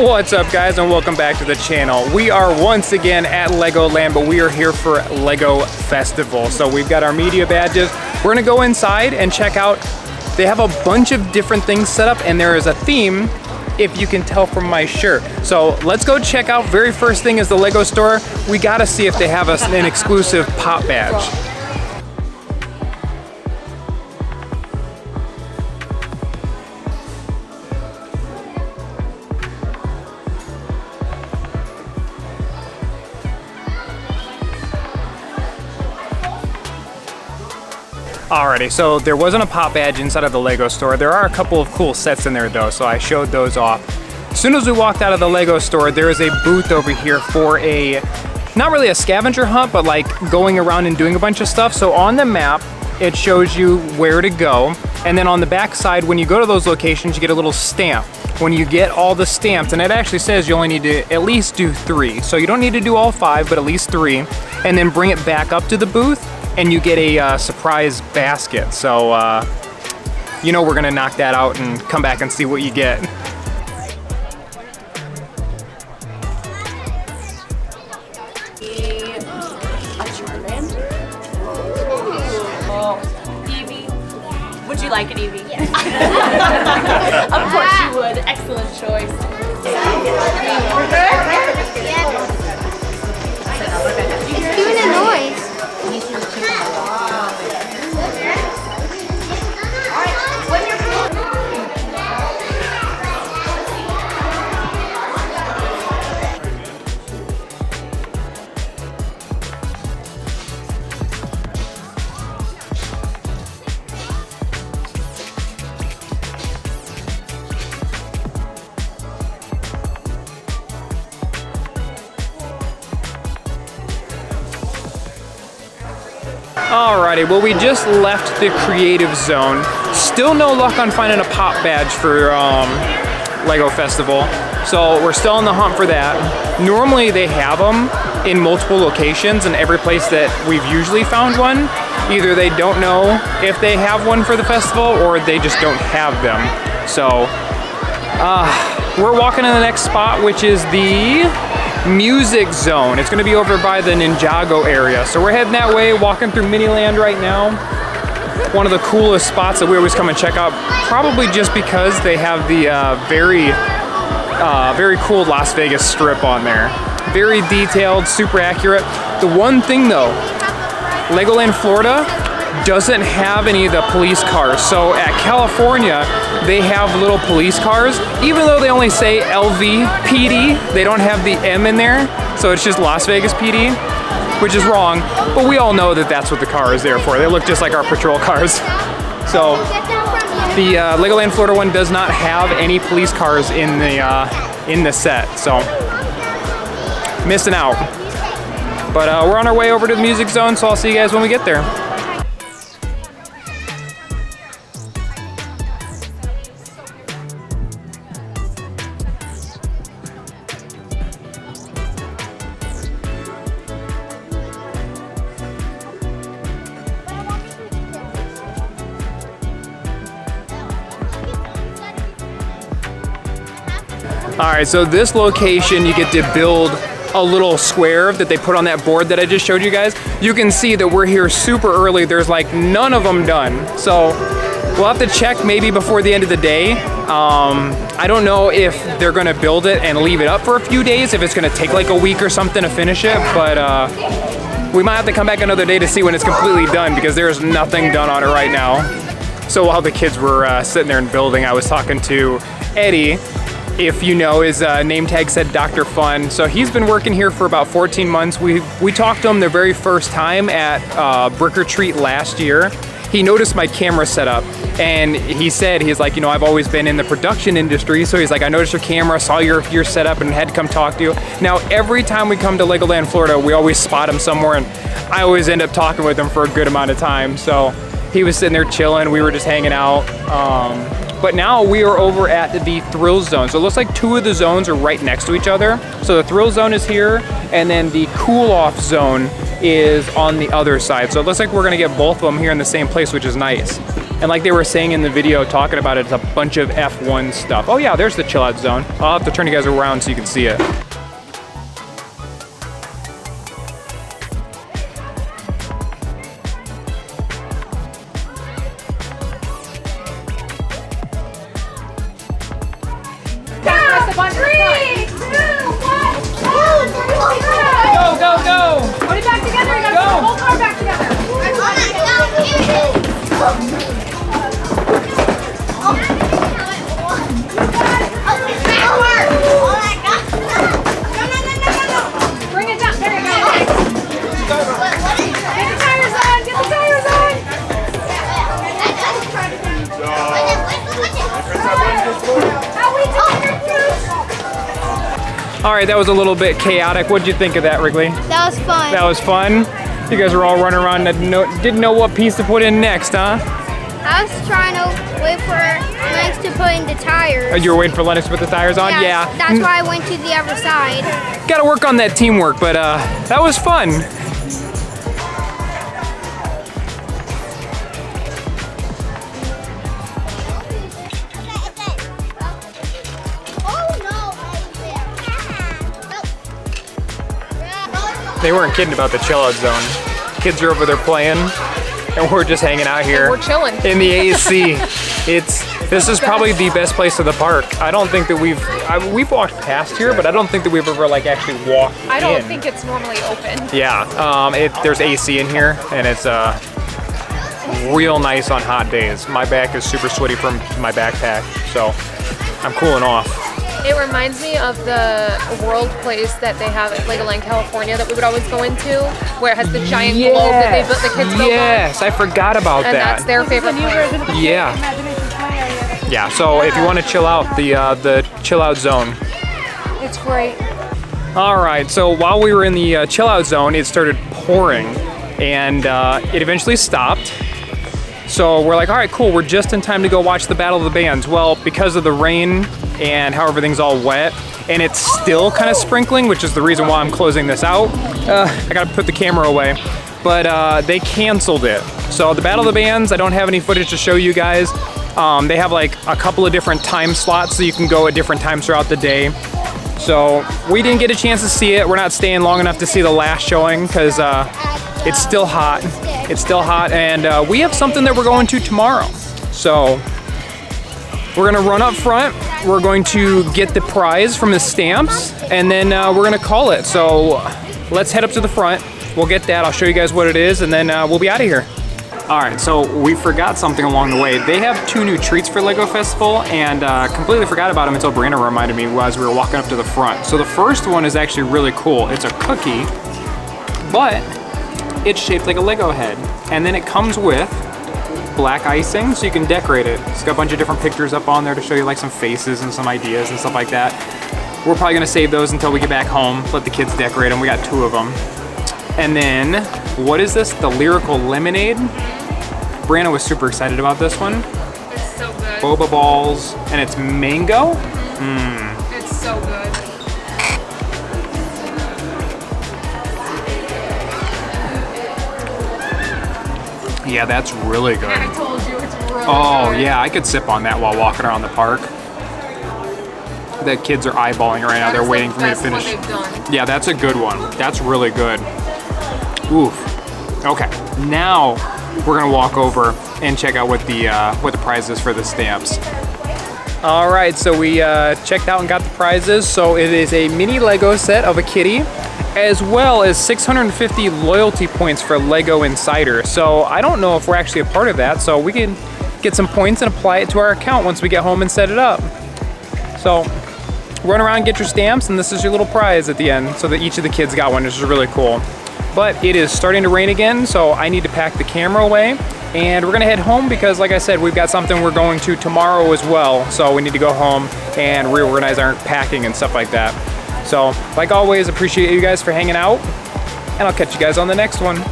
What's up, guys, and welcome back to the channel. We are once again at Legoland, but we are here for Lego Festival. So we've got our media badges. We're gonna go inside and check out. They have a bunch of different things set up, and there is a theme, if you can tell from my shirt. So let's go check out. Very first thing is the Lego store. We gotta see if they have an exclusive pop badge. Alrighty, so there wasn't a pop badge inside of the Lego store. There are a couple of cool sets in there though, so I showed those off. As soon as we walked out of the Lego store, there is a booth over here for not really a scavenger hunt, but like going around and doing a bunch of stuff. So on the map, it shows you where to go. And then on the back side, when you go to those locations, you get a little stamp. When you get all the stamps, and it actually says you only need to at least do 3. So you don't need to do all 5, but at least 3. And then bring it back up to the booth, and you get a surprise basket. So, you know we're gonna knock that out and come back and see what you get. A Charmander? Oh, Eevee. Would you like an Eevee? Yes. Of course you would. Excellent choice. It's doing a noise. Alrighty, well, we just left the creative zone. Still no luck on finding a pop badge for Lego Festival. So we're still on the hunt for that. Normally they have them in multiple locations, and every place that we've usually found one, either they don't know if they have one for the festival or they just don't have them. So we're walking in the next spot, which is the music zone. It's gonna be over by the Ninjago area. So we're heading that way, walking through Miniland right now. One of the coolest spots that we always come and check out, probably just because they have the very cool Las Vegas strip on there. Very detailed, super accurate. The one thing though, Legoland Florida doesn't have any of the police cars. So at California, they have little police cars. Even though they only say LV PD, they don't have the M in there. So it's just Las Vegas PD, which is wrong. But we all know that that's what the car is there for. They look just like our patrol cars. So the Legoland Florida one does not have any police cars in the set. So missing out. But we're on our way over to the music zone, so I'll see you guys when we get there. All right, so this location, you get to build a little square that they put on that board that I just showed you guys. You can see that we're here super early. There's like none of them done. So we'll have to check maybe before the end of the day. I don't know if they're gonna build it and leave it up for a few days, if it's gonna take like a week or something to finish it, but we might have to come back another day to see when it's completely done, because there's nothing done on it right now. So while the kids were sitting there and building, I was talking to Eddie. If you know, his name tag said Dr. Fun. So he's been working here for about 14 months. We talked to him the very first time at Brick or Treat last year. He noticed my camera setup, and he said, he's like, you know, I've always been in the production industry. So he's like, I noticed your camera, saw your setup, and had to come talk to you. Now, every time we come to Legoland Florida, we always spot him somewhere, and I always end up talking with him for a good amount of time. So he was sitting there chilling. We were just hanging out. But now we are over at the Thrill Zone. So it looks like 2 of the zones are right next to each other. So the Thrill Zone is here, and then the Cool Off Zone is on the other side. So it looks like we're gonna get both of them here in the same place, which is nice. And like they were saying in the video talking about it, it's a bunch of F1 stuff. Oh yeah, there's the chill out zone. I'll have to turn you guys around so you can see it. Go, go, go! Put it back together. You gotta put the whole car back together. Bring it down. There you go. Get the tires on. Get the tires on. How we doing? All right, that was a little bit chaotic. What'd you think of that, Wrigley? That was fun. That was fun? You guys were all running around and didn't know what piece to put in next, huh? I was trying to wait for Max to put in the tires. Oh, you were waiting for Lennox to put the tires on? Yeah. That's why I went to the other side. Gotta work on that teamwork, but that was fun. They weren't kidding about the chill out zone. Kids are over there playing, and we're just hanging out here. We're chilling. In the AC. This is probably the best place of the park. I don't think that we've walked past here, but I don't think that we've ever like actually walked in. I don't think it's normally open. Yeah, there's AC in here, and it's real nice on hot days. My back is super sweaty from my backpack, so I'm cooling off. It reminds me of the world place that they have at Legoland, California that we would always go into, where it has the giant globe that they built, the kids built on. Yes, I forgot about And that. that's their favorite place. Yeah. Yeah, so if you want to chill out, the chill out zone. It's great. All right, so while we were in the chill out zone, it started pouring, and it eventually stopped. So we're like, all right, cool, we're just in time to go watch the Battle of the Bands. Well, because of the rain and how everything's all wet, and it's still kind of sprinkling, which is the reason why I'm closing this out. I gotta put the camera away, but they canceled it. So the Battle of the Bands, I don't have any footage to show you guys. They have like a couple of different time slots, so you can go at different times throughout the day. So we didn't get a chance to see it. We're not staying long enough to see the last showing because it's still hot. It's still hot, and we have something that we're going to tomorrow. So we're gonna run up front. We're going to get the prize from the stamps, and then we're gonna call it. So let's head up to the front. We'll get that. I'll show you guys what it is, and then we'll be out of here. All right, so we forgot something along the way. They have 2 new treats for LEGO Festival, and completely forgot about them until Brianna reminded me as we were walking up to the front. So the first one is actually really cool. It's a cookie, but it's shaped like a Lego head. And then it comes with black icing, so you can decorate it. It's got a bunch of different pictures up on there to show you like some faces and some ideas and stuff like that. We're probably gonna save those until we get back home, let the kids decorate them. We got 2 of them. And then, what is this? The Lyrical Lemonade. Brianna was super excited about this one. It's so good. Boba balls, and it's mango. It's so good. Yeah, that's really good. I told you, it's really Oh good. yeah, I could sip on that while walking around the park. The kids are eyeballing it right now. They're waiting for me to finish. That's what they've done. Yeah, that's a good one. That's really good. Oof. Okay, now we're gonna walk over and check out what the prize is for the stamps. All right, so we checked out and got the prizes. So it is a mini Lego set of a kitty, as well as 650 loyalty points for Lego Insider. So I don't know if we're actually a part of that, so we can get some points and apply it to our account once we get home and set it up. So run around, get your stamps, and this is your little prize at the end, so that each of the kids got one, which is really cool. But it is starting to rain again, so I need to pack the camera away, and we're gonna head home because, like I said, we've got something we're going to tomorrow as well, so we need to go home and reorganize our packing and stuff like that. So, like always, appreciate you guys for hanging out, and I'll catch you guys on the next one.